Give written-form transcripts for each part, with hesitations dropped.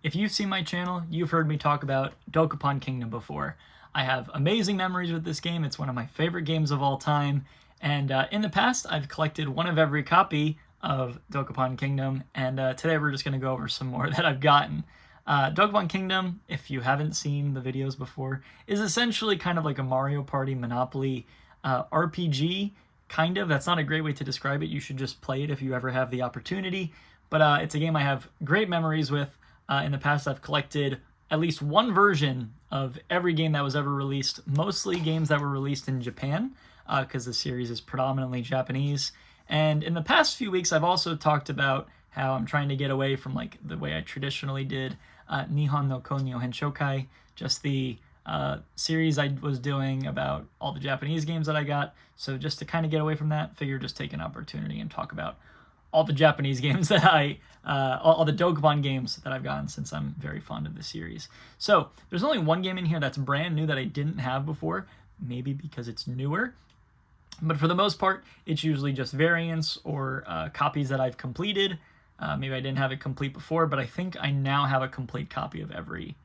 If you've seen my channel, you've heard me talk about Dokapon Kingdom before. I have amazing memories with this game. It's one of my favorite games of all time. And in the past, I've collected one of every copy of Dokapon Kingdom. And today we're just going to go over some more that I've gotten. Dokapon Kingdom, if you haven't seen the videos before, is essentially kind of like a Mario Party Monopoly RPG, kind of. That's not a great way to describe it. You should just play it if you ever have the opportunity. But it's a game I have great memories with. In the past, I've collected at least one version of every game that was ever released, mostly games that were released in Japan, because the series is predominantly Japanese. And in the past few weeks, I've also talked about how I'm trying to get away from like the way I traditionally did Nihon no Konyo Henshokai, just the series I was doing about all the Japanese games that I got. So just to kind of get away from that, figure just take an opportunity and talk about all the Japanese games that all the Dokapon games that I've gotten, since I'm very fond of the series. So there's only one game in here that's brand new that I didn't have before, maybe because it's newer. But for the most part, it's usually just variants or copies that I've completed. Maybe I didn't have it complete before, but I think I now have a complete copy of every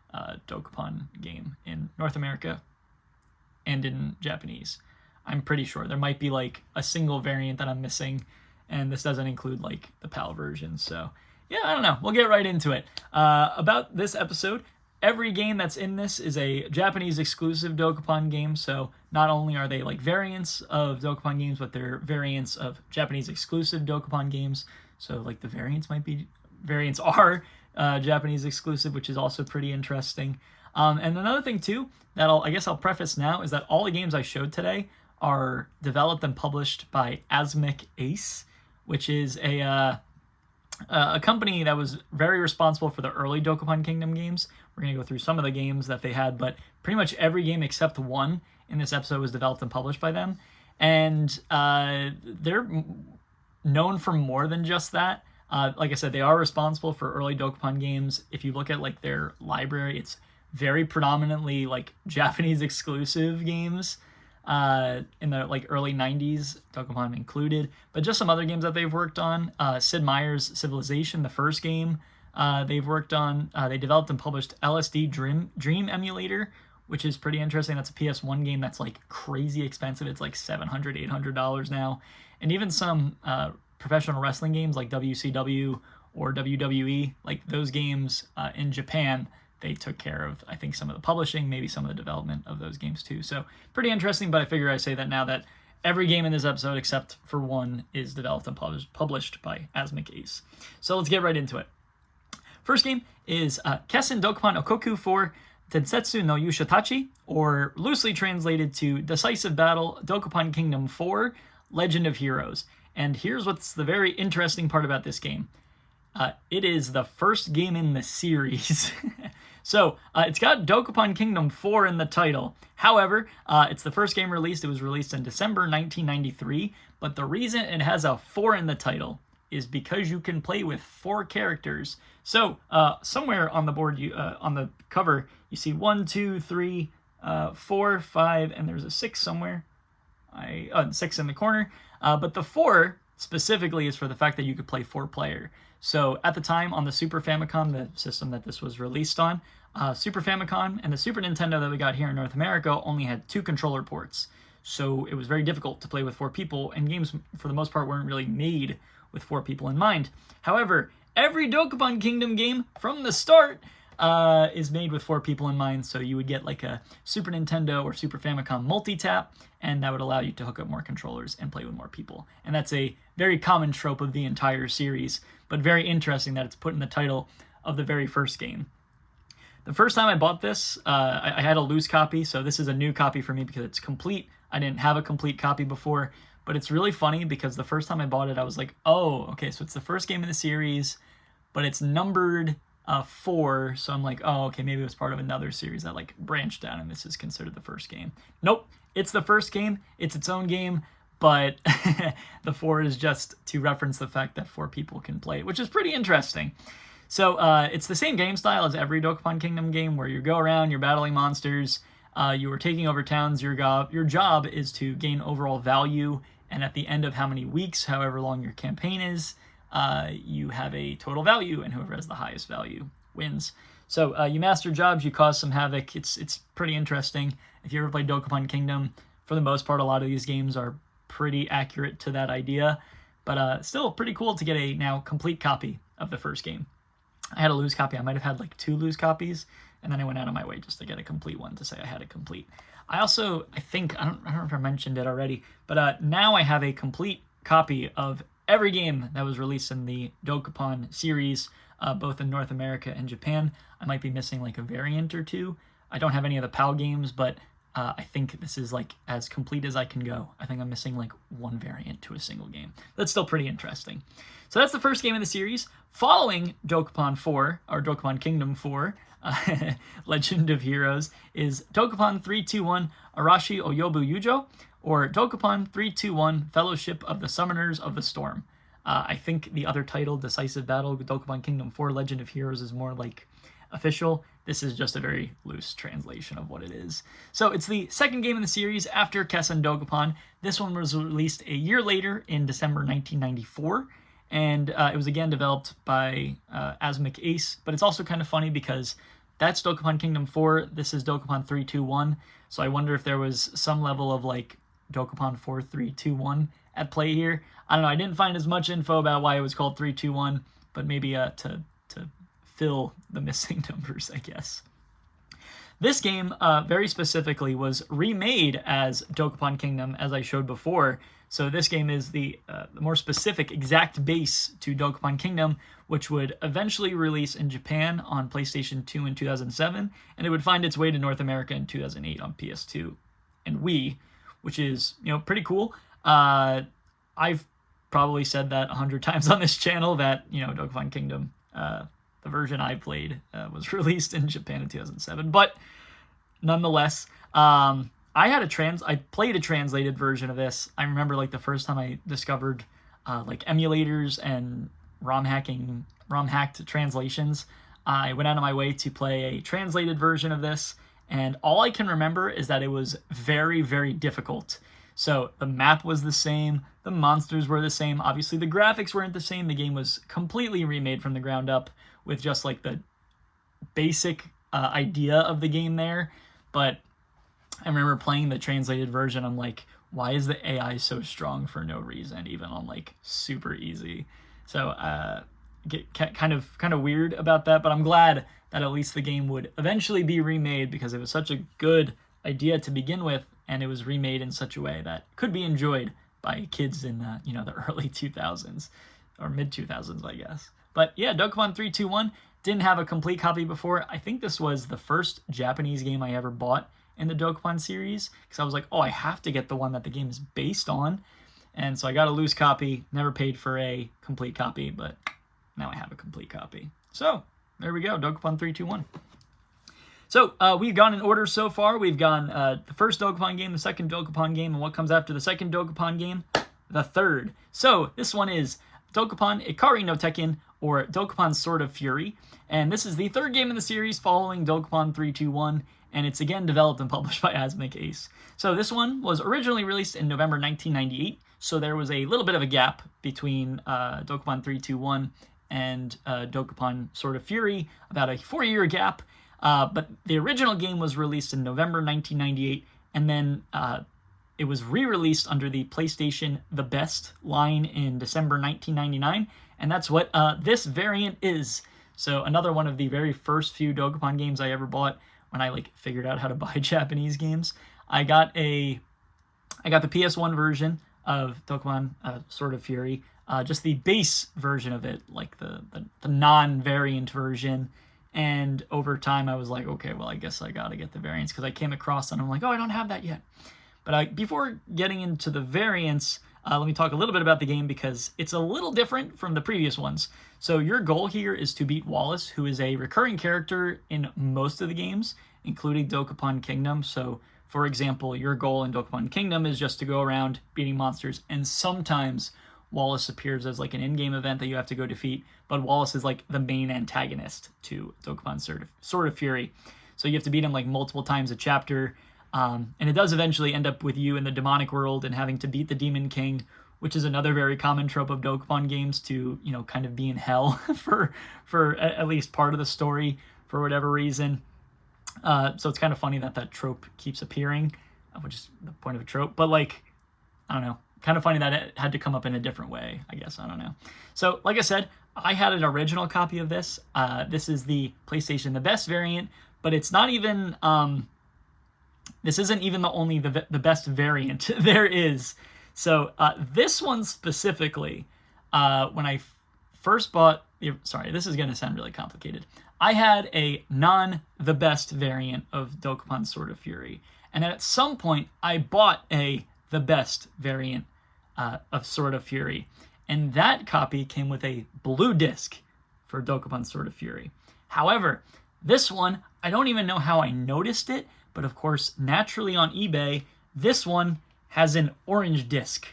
Dokapon game in North America and in Japanese. I'm pretty sure. There might be like a single variant that I'm missing, and this doesn't include like the PAL version. So yeah, I don't know. We'll get right into it. About this episode, every game that's in this is a Japanese exclusive Dokapon game. So not only are they like variants of Dokapon games, but they're variants of Japanese exclusive Dokapon games. So like the variants are Japanese exclusive, which is also pretty interesting. And another thing too that I'll preface now is that all the games I showed today are developed and published by Asmik Ace, which is a company that was very responsible for the early Dokapon Kingdom games. We're going to go through some of the games that they had, but pretty much every game except one in this episode was developed and published by them. And they're known for more than just that. Like I said, they are responsible for early Dokapon games. If you look at like their library, it's very predominantly like Japanese exclusive games. In the like early 90s, Dokapon included, but just some other games that they've worked on. Sid Meier's Civilization, the first game they've worked on. They developed and published LSD Dream Emulator, which is pretty interesting. That's a PS1 game that's like crazy expensive. It's like $700, $800 now. And even some professional wrestling games like WCW or WWE, like those games in Japan, they took care of, I think, some of the publishing, maybe some of the development of those games too. So pretty interesting, but I figure I say that now that every game in this episode, except for one, is developed and published by Asmik Ace. So let's get right into it. First game is Kessen Dokapon Okoku 4 Densetsu no Yushitachi, or loosely translated to Decisive Battle Dokapon Kingdom 4 Legend of Heroes. And here's what's the very interesting part about this game. It is the first game in the series. So, it's got Dokapon Kingdom 4 in the title. However, it's the first game released. It was released in December 1993. But the reason it has a 4 in the title is because you can play with 4 characters. So, somewhere on the board, on the cover, you see 1, 2, 3, 4, 5, and there's a 6 somewhere. 6 in the corner. But the 4 specifically is for the fact that you could play 4-player. So at the time on the Super Famicom, the system that this was released on, Super Famicom and the Super Nintendo that we got here in North America only had 2 controller ports. So it was very difficult to play with 4 people, and games for the most part weren't really made with 4 people in mind. However, every Dokapon Kingdom game from the start is made with 4 people in mind, so you would get like a Super Nintendo or Super Famicom multi-tap, and that would allow you to hook up more controllers and play with more people. And that's a very common trope of the entire series, but very interesting that it's put in the title of the very first game. The first time I bought this, I had a loose copy, so this is a new copy for me because it's complete. I didn't have a complete copy before, but it's really funny because the first time I bought it, I was like, oh, okay, so it's the first game in the series, but it's numbered 4, so I'm like, oh, okay, maybe it was part of another series that like branched out and this is considered the first game. Nope, it's the first game, it's its own game, but the 4 is just to reference the fact that 4 people can play it, which is pretty interesting. So it's the same game style as every Dokapon Kingdom game, where you go around, you're battling monsters, you are taking over towns. Your job is to gain overall value, and at the end of how many weeks, however long your campaign is, you have a total value, and whoever has the highest value wins. So you master jobs, you cause some havoc. It's pretty interesting. If you ever played Dokapon Kingdom, for the most part, a lot of these games are pretty accurate to that idea, but still pretty cool to get a now complete copy of the first game. I had a loose copy. I might have had like 2 loose copies, and then I went out of my way just to get a complete one to say I had it complete. I also, I don't know if I mentioned it already, but now I have a complete copy of every game that was released in the Dokapon series, both in North America and Japan. I might be missing like a variant or 2. I don't have any of the PAL games, but I think this is like as complete as I can go. I think I'm missing like 1 variant to a single game. That's still pretty interesting. So that's the first game in the series. Following Dokapon 4, or Dokapon Kingdom 4, Legend of Heroes, is Dokapon 321 Arashi Oyobu Yujo, or Dokapon 321 Fellowship of the Summoners of the Storm. I think the other title, Decisive Battle, Dokapon Kingdom 4 Legend of Heroes, is more like official. This is just a very loose translation of what it is. So it's the second game in the series after Kessen Dokapon. This one was released a year later in December 1994, and it was again developed by Asmik Ace, but it's also kind of funny because that's Dokapon Kingdom 4, this is Dokapon 321, so I wonder if there was some level of like Dokapon 4 321 at play here. I don't know, I didn't find as much info about why it was called 321, but maybe to fill the missing numbers, I guess. This game, very specifically, was remade as Dokapon Kingdom, as I showed before. So this game is the more specific, exact base to Dokapon Kingdom, which would eventually release in Japan on PlayStation 2 in 2007, and it would find its way to North America in 2008 on PS2 and Wii, which is, pretty cool. I've probably said that 100 times on this channel that, Dokapon Kingdom, the version I played, was released in Japan in 2007, but nonetheless, I played a translated version of this. I remember like the first time I discovered like emulators and ROM-hacked translations. I went out of my way to play a translated version of this, and all I can remember is that it was very, very difficult. So the map was the same, the monsters were the same, obviously the graphics weren't the same, the game was completely remade from the ground up with just like the basic idea of the game there, but I remember playing the translated version, I'm like, why is the AI so strong for no reason, even on like super easy? So get kind of weird about that, but I'm glad that at least the game would eventually be remade because it was such a good idea to begin with, and it was remade in such a way that could be enjoyed by kids in the early 2000s or mid 2000s, I guess. But yeah, Dokapon 321 didn't have a complete copy before. I think this was the first Japanese game I ever bought in the Dokapon series, because I was like, oh, I have to get the one that the game is based on. And so I got a loose copy, never paid for a complete copy, but now I have a complete copy. So there we go, Dokapon 321. So we've gone in order so far. We've gone the first Dokapon game, the second Dokapon game, and what comes after the second Dokapon game? The third. So this one is Dokapon Ikari no Tekken, or Dokapon Sword of Fury. And this is the third game in the series following Dokapon 321, and it's again developed and published by Asmik Ace. So this one was originally released in November 1998, so there was a little bit of a gap between Dokapon 321 and Dokapon Sword of Fury, about a 4-year gap. But the original game was released in November 1998, and then it was re-released under the PlayStation The Best line in December 1999, and that's what this variant is. So another one of the very first few Dokapon games I ever bought when I figured out how to buy Japanese games. I got the PS1 version of Dokapon Sword of Fury, just the base version of it, like the non-variant version. And over time, I was like, okay, well, I guess I got to get the variants, because I came across and I'm like, oh, I don't have that yet. But before getting into the variants, let me talk a little bit about the game, because it's a little different from the previous ones. So your goal here is to beat Wallace, who is a recurring character in most of the games, including Dokapon Kingdom. So, for example, your goal in Dokapon Kingdom is just to go around beating monsters, and sometimes Wallace appears as like an in-game event that you have to go defeat, but Wallace is like the main antagonist to Dokapon Sword of Fury. So you have to beat him like multiple times a chapter, and it does eventually end up with you in the demonic world and having to beat the Demon King, which is another very common trope of Dokapon games, to, you know, kind of be in hell for at least part of the story for whatever reason. So it's kind of funny that that trope keeps appearing, which is the point of a trope. But, like, I don't know, kind of funny that it had to come up in a different way, I guess. I don't know. So, like I said, I had an original copy of this. This is the PlayStation The Best variant, but it's not even... this isn't even the best variant there is. So this one specifically, when I first bought... Sorry, this is going to sound really complicated. I had a the best variant of Dokapon Sword of Fury. And then at some point, I bought the best variant of Sword of Fury. And that copy came with a blue disc for Dokapon Sword of Fury. However, this one, I don't even know how I noticed it, but of course, naturally on eBay, this one has an orange disc.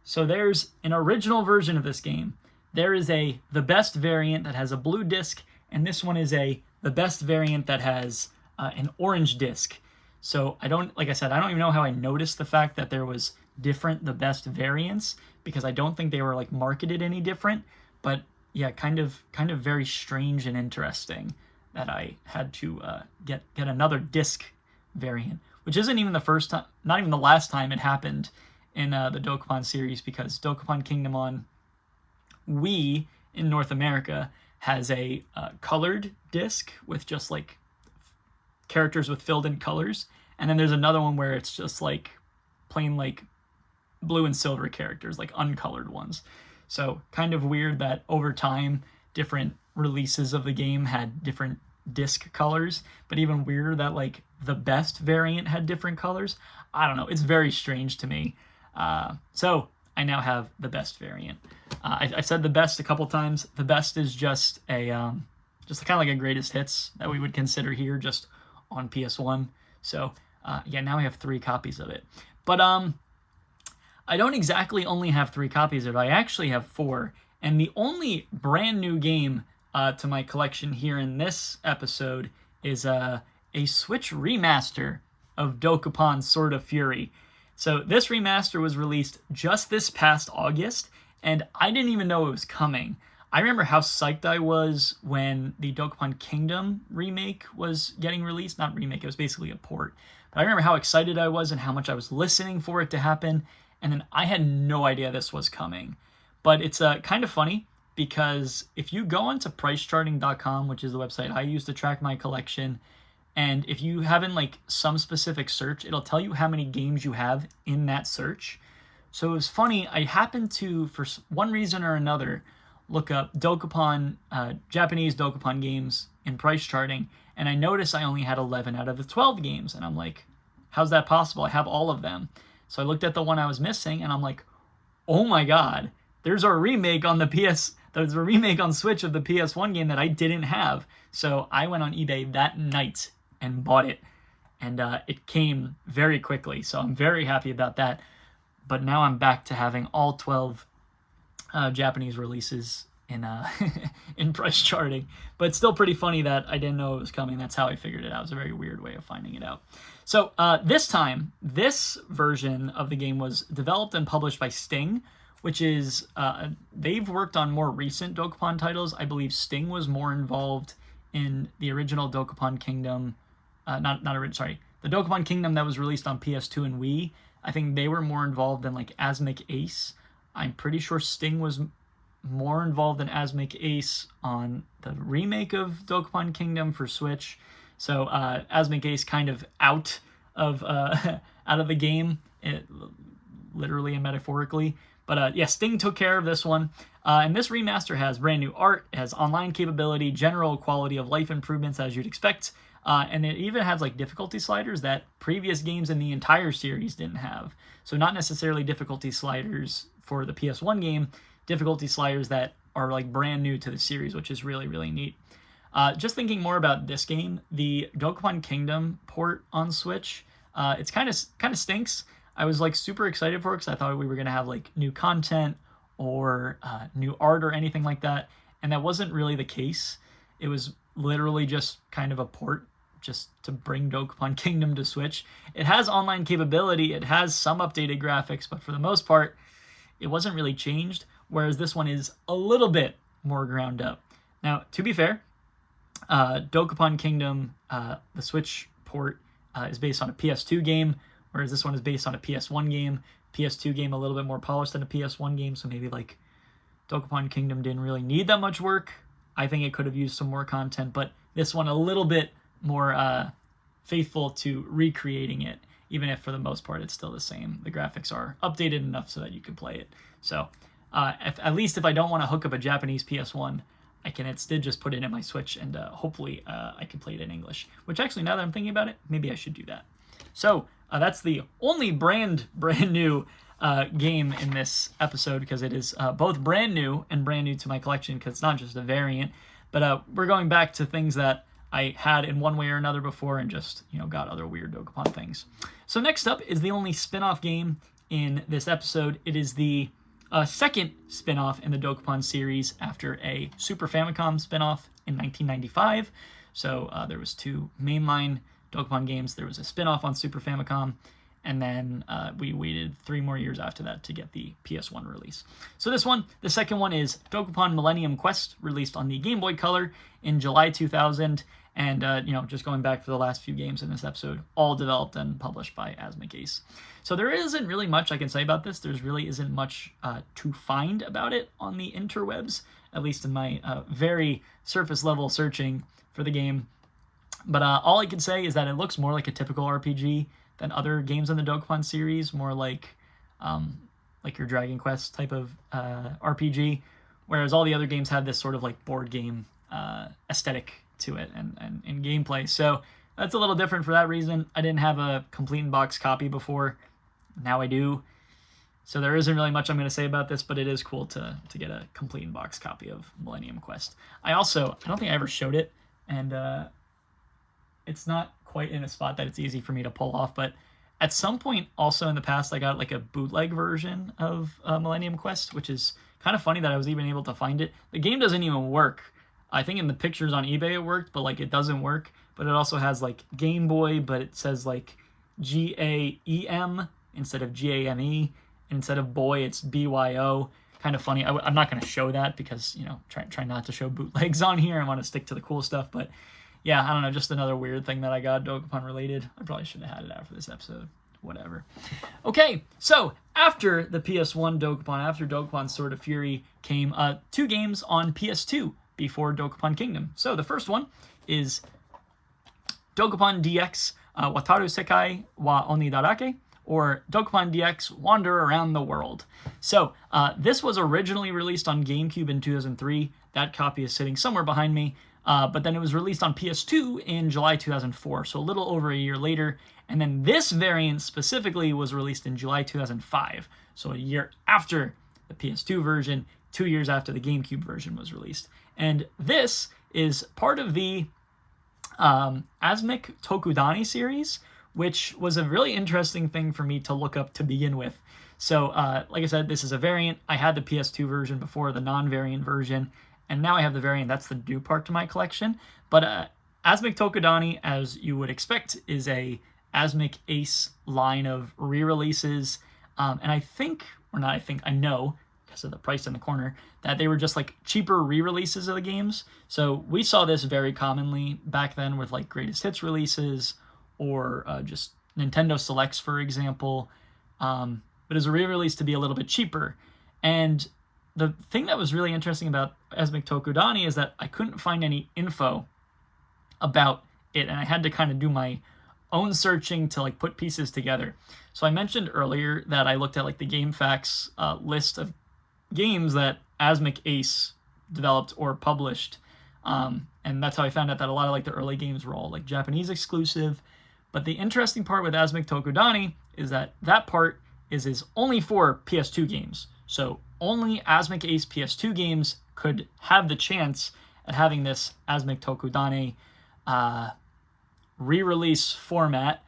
So there's an original version of this game. There is the best variant that has a blue disc, and this one is the best variant that has an orange disc. So like I said, I don't even know how I noticed the fact that there was different the best variants, because I don't think they were like marketed any different. But yeah, kind of very strange and interesting that I had to get another disc variant, which isn't even the first time, not even the last time it happened in the Dokapon series, because Dokapon Kingdom on Wii in North America has a colored disc with just like characters with filled in colors, and then there's another one where it's just like plain like blue and silver characters, like uncolored ones. So kind of weird that over time different releases of the game had different disc colors, but even weirder that like the best variant had different colors. I don't know, it's very strange to me. So I now have the best variant. I've said the best a couple times. The best is just a just kind of like a greatest hits that we would consider here, just on PS1. So yeah, now I have 3 copies of it. But I don't exactly only have 3 copies of it. I actually have 4, and the only brand new game to my collection here in this episode is a Switch remaster of Dokapon Sword of Fury. So this remaster was released just this past August, and I didn't even know it was coming. I remember how psyched I was when the Dokapon Kingdom remake was getting released. Not remake, it was basically a port. But I remember how excited I was and how much I was listening for it to happen, and then I had no idea this was coming. But it's kind of funny, because if you go onto pricecharting.com, which is the website I use to track my collection, and if you have in like some specific search, it'll tell you how many games you have in that search. So it was funny, I happened to, for one reason or another, look up Dokapon, Japanese Dokapon games in price charting, and I noticed I only had 11 out of the 12 games, and I'm like, how's that possible? I have all of them. So I looked at the one I was missing, and I'm like, oh my god, there's a remake on there's a remake on Switch of the PS1 game that I didn't have. So I went on eBay that night and bought it, and it came very quickly, so I'm very happy about that. But now I'm back to having all 12 Japanese releases in in price charting. But it's still pretty funny that I didn't know it was coming. That's how I figured it out. It was a very weird way of finding it out. So this time, this version of the game was developed and published by Sting, which is, they've worked on more recent Dokapon titles. I believe Sting was more involved in the original Dokapon Kingdom, the Dokapon Kingdom that was released on PS2 and Wii. I think they were more involved than like Asmic Ace. I'm pretty sure Sting was more involved than Asmic Ace on the remake of Dokapon Kingdom for Switch. So Asmic Ace kind of out of the game, literally and metaphorically. But yeah, Sting took care of this one. And this remaster has brand new art, it has online capability, general quality of life improvements as you'd expect, and it even has like difficulty sliders that previous games in the entire series didn't have. So not necessarily difficulty sliders for the PS1 game, difficulty sliders that are like brand new to the series, which is really, really neat. Just thinking more about this game, the Dokapon Kingdom port on Switch, it's kind of stinks. I was like super excited for it because I thought we were going to have like new content or new art or anything like that, and that wasn't really the case. It was literally just kind of a port just to bring Dokapon Kingdom to Switch. It has online capability, it has some updated graphics, but for the most part, it wasn't really changed, whereas this one is a little bit more ground up. Now, to be fair, Dokapon Kingdom, the Switch port, is based on a PS2 game, whereas this one is based on a PS1 game. PS2 game a little bit more polished than a PS1 game, so maybe like Dokapon Kingdom didn't really need that much work. I think it could have used some more content, but this one a little bit more faithful to recreating it, even if for the most part it's still the same. The graphics are updated enough so that you can play it. So at least if I don't want to hook up a Japanese PS1, I can instead just put it in my Switch, and hopefully I can play it in English. Which actually, now that I'm thinking about it, maybe I should do that. So that's the only brand new game in this episode, because it is both brand new and brand new to my collection, because it's not just a variant. But we're going back to things that I had in one way or another before, and just, got other weird Dokapon things. So next up is the only spin-off game in this episode. It is the second spin-off in the Dokapon series after a Super Famicom spin-off in 1995. So there was 2 mainline Dokapon games. There was a spin-off on Super Famicom, and then we waited 3 more years after that to get the PS1 release. So this one, the second one, is Dokapon Millennium Quest, released on the Game Boy Color in July 2000. And, just going back for the last few games in this episode, all developed and published by Asmik Ace. So there isn't really much I can say about this. There's really isn't much to find about it on the interwebs, at least in my very surface level searching for the game. But all I can say is that it looks more like a typical RPG than other games in the Dokapon series, more like your Dragon Quest type of RPG, whereas all the other games had this sort of like board game aesthetic to it and gameplay. So that's a little different for that reason. I didn't have a complete in-box copy before. Now I do. So there isn't really much I'm going to say about this, but it is cool to get a complete in-box copy of Millennium Quest. I don't think I ever showed it, and it's not quite in a spot that it's easy for me to pull off, but at some point also in the past I got like a bootleg version of Millennium Quest, which is kind of funny that I was even able to find it. The game doesn't even work. I think in the pictures on eBay it worked, but like it doesn't work. But it also has like Game Boy, but it says like GAEM instead of GAME, and instead of boy it's BYO. Kind of funny. I'm not going to show that because, try not to show bootlegs on here. I want to stick to the cool stuff, but yeah, I don't know, just another weird thing that I got Dokapon related. I probably should have had it out for this episode. Whatever. Okay, so after the PS1 Dokapon, after Dokapon Sword of Fury, came 2 games on PS2 before Dokapon Kingdom. So the first one is Dokapon DX Wataru Sekai wa Onidarake, or Dokapon DX Wander Around the World. So this was originally released on GameCube in 2003. That copy is sitting somewhere behind me. But then it was released on PS2 in July 2004, so a little over a year later. And then this variant specifically was released in July 2005, so a year after the PS2 version, 2 years after the GameCube version was released. And this is part of the Asmik Tokudani series, which was a really interesting thing for me to look up to begin with. So, like I said, this is a variant. I had the PS2 version before, the non-variant version, and now I have the variant. That's the new part to my collection. But Asmik Tokudani, as you would expect, is a Asmik Ace line of re-releases. And I know, because of the price in the corner, that they were just like cheaper re-releases of the games. So we saw this very commonly back then with like greatest hits releases, or just Nintendo Selects, for example. But as a re-release to be a little bit cheaper. And the thing that was really interesting about Asmik Tokudani is that I couldn't find any info about it, and I had to kind of do my own searching to like put pieces together. So I mentioned earlier that I looked at like the GameFAQs list of games that Asmik Ace developed or published, and that's how I found out that a lot of like the early games were all like Japanese exclusive. But the interesting part with Asmik Tokudani is that part is only for PS2 games. So only Asmik Ace PS2 games could have the chance at having this Asmik Tokudani re-release format.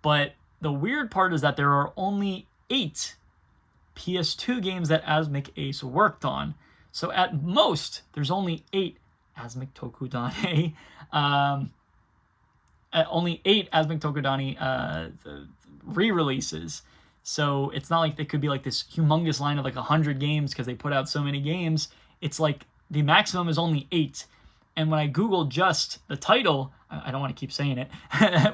But the weird part is that there are only 8 PS2 games that Asmik Ace worked on. So at most, there's only 8 Asmik Tokudani only 8 Asmik Tokudani re-releases. So it's not like they could be like this humongous line of like 100 games because they put out so many games. It's like the maximum is only 8. And when I Googled just the title, I don't want to keep saying it.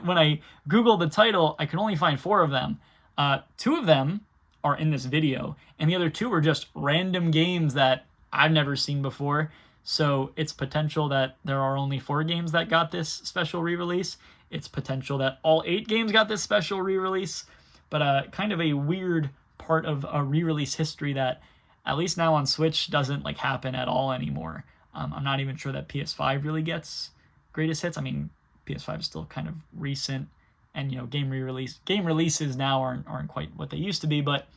When I Googled the title, I could only find 4 of them. 2 of them are in this video, and the other 2 were just random games that I've never seen before. So it's potential that there are only 4 games that got this special re-release. It's potential that all 8 games got this special re-release. But kind of a weird part of a re-release history that, at least now on Switch, doesn't like happen at all anymore. I'm not even sure that PS5 really gets greatest hits. I mean, PS5 is still kind of recent, and game releases now aren't quite what they used to be, but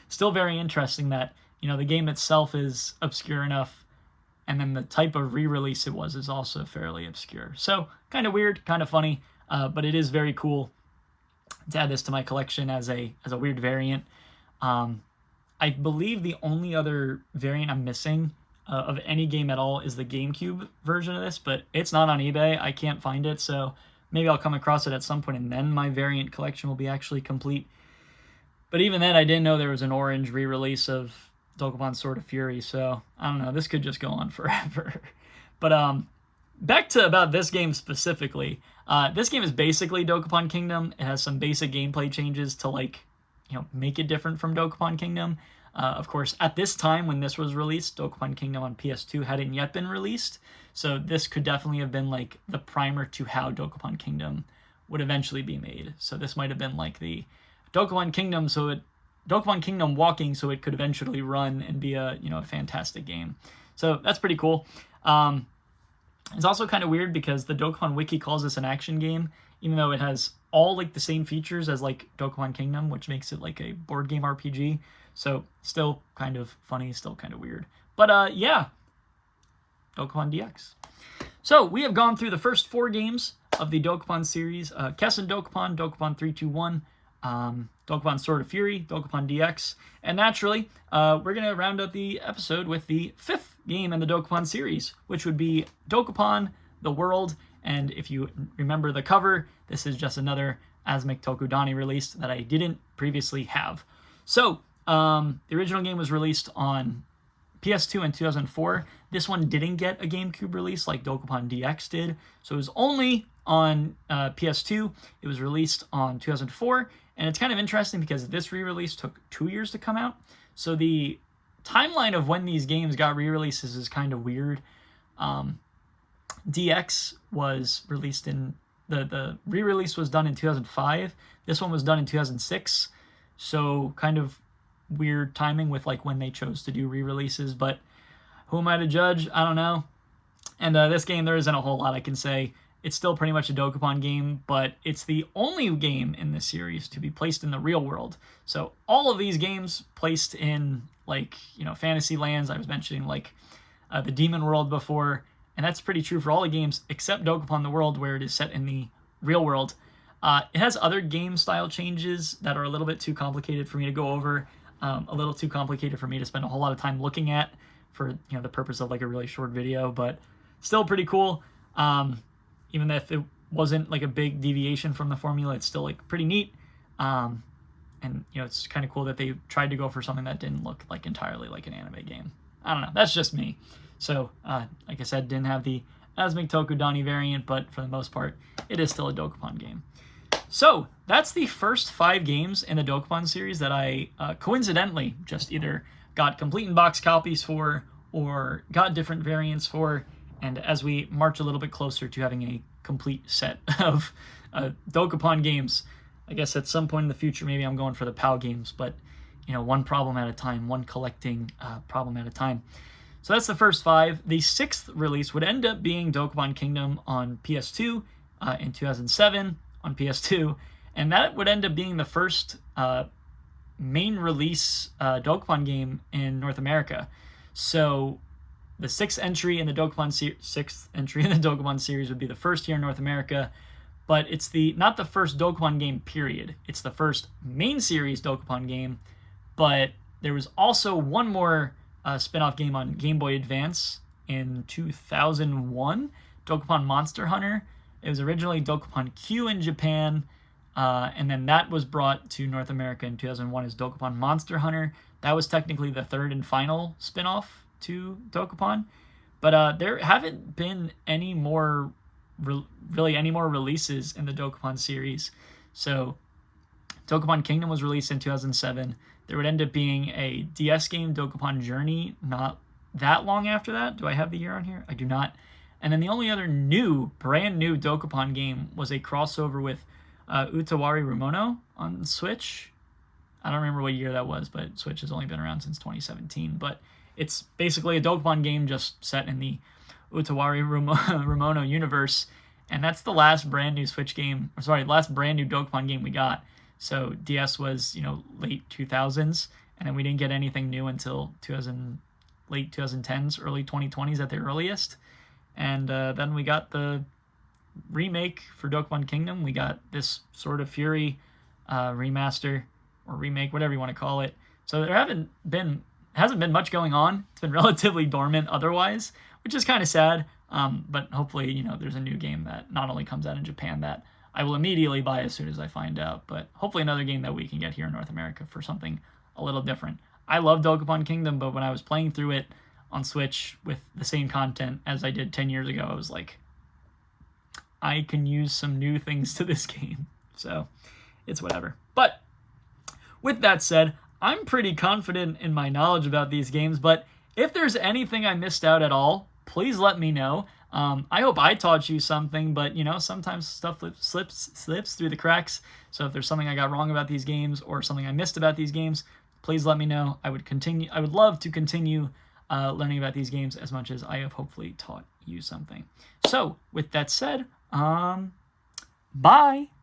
still very interesting that the game itself is obscure enough, and then the type of re-release it was is also fairly obscure. So kind of weird, kind of funny, but it is very cool to add this to my collection as a weird variant. I believe the only other variant I'm missing of any game at all is the GameCube version of this, but it's not on eBay. I can't find it, so maybe I'll come across it at some point, and then my variant collection will be actually complete. But even then, I didn't know there was an orange re-release of Dokapon Sword of Fury, so I don't know. This could just go on forever. But back to about this game specifically. This game is basically Dokapon Kingdom. It has some basic gameplay changes to make it different from Dokapon Kingdom. Of course, at this time when this was released, Dokapon Kingdom on PS2 hadn't yet been released, so this could definitely have been like the primer to how Dokapon Kingdom would eventually be made. So this might have been like the Dokapon Kingdom walking, so it could eventually run and be a fantastic game. So that's pretty cool. It's also kind of weird because the Dokapon Wiki calls this an action game, even though it has all like the same features as like Dokapon Kingdom, which makes it like a board game RPG. So still kind of funny, still kind of weird. But yeah, Dokapon DX. So we have gone through the first 4 games of the Dokapon series: Kessen Dokapon, Dokapon 321, Dokapon Sword of Fury, Dokapon DX, and naturally, we're going to round out the episode with the 5th game in the Dokapon series, which would be Dokapon The World. And if you remember the cover, this is just another Asmik Tokudani release that I didn't previously have. So, the original game was released on PS2 in 2004. This one didn't get a GameCube release like Dokapon DX did, so it was only on PS2. It was released on 2004, and it's kind of interesting because this re-release took 2 years to come out, so the timeline of when these games got re-releases is kind of weird. DX was released in... The re-release was done in 2005. This one was done in 2006, so kind of weird timing with like when they chose to do re-releases, but who am I to judge? I don't know. And this game, there isn't a whole lot I can say. It's still pretty much a Dokapon game, but it's the only game in this series to be placed in the real world. So all of these games placed in like, fantasy lands. I was mentioning like the Demon World before, and that's pretty true for all the games except Dokapon The World, where it is set in the real world. It has other game style changes that are a little bit too complicated for me to go over. A little too complicated for me to spend a whole lot of time looking at for the purpose of like a really short video, but still pretty cool. Even if it wasn't like a big deviation from the formula, it's still like pretty neat. And it's kind of cool that they tried to go for something that didn't look like entirely like an anime game. I don't know, that's just me. So like I said, didn't have the Asmik Tokudani variant, but for the most part it is still a Dokapon game. So that's the first 5 games in the Dokapon series that I coincidentally just either got complete in-box copies for or got different variants for. And as we march a little bit closer to having a complete set of Dokapon games, I guess at some point in the future maybe I'm going for the PAL games, but one problem at a time, one collecting problem at a time. So that's the first 5. The 6th release would end up being Dokapon Kingdom on PS2 in 2007 on PS2, and that would end up being the first main release Dokapon game in North America. So the 6th entry in the Dokapon series would be the first here in North America, but it's not the first Dokapon game period. It's the first main series Dokapon game, but there was also one more spin-off game on Game Boy Advance in 2001, Dokapon Monster Hunter. It was originally Dokapon Q in Japan, And then that was brought to North America in 2001 as Dokapon Monster Hunter. That was technically the third and final spin-off to Dokapon. But there haven't been any more, really any more releases in the Dokapon series. So Dokapon Kingdom was released in 2007. There would end up being a DS game, Dokapon Journey, not that long after that. Do I have the year on here? I do not. And then the only other brand new Dokapon game was a crossover with Utawari Rumono on Switch. I don't remember what year that was, but Switch has only been around since 2017. But it's basically a Dokapon game just set in the Utawari Rumono universe. And that's the last brand new last brand new Dokapon game we got. So DS was, late 2000s, and then we didn't get anything new until late 2010s, early 2020s at the earliest. And then we got the remake for Dokapon Kingdom. We got this Sword of Fury remaster or remake, whatever you want to call it. So there hasn't been much going on. It's been relatively dormant otherwise, which is kind of sad. But hopefully, there's a new game that not only comes out in Japan that I will immediately buy as soon as I find out, but hopefully another game that we can get here in North America for something a little different. I love Dokapon Kingdom, but when I was playing through it on Switch with the same content as I did 10 years ago, I was like, I can use some new things to this game. So it's whatever. But with that said, I'm pretty confident in my knowledge about these games, but if there's anything I missed out at all, please let me know. I hope I taught you something, but sometimes stuff slips through the cracks. So if there's something I got wrong about these games or something I missed about these games, please let me know. I would love to continue learning about these games as much as I have hopefully taught you something. So with that said, bye.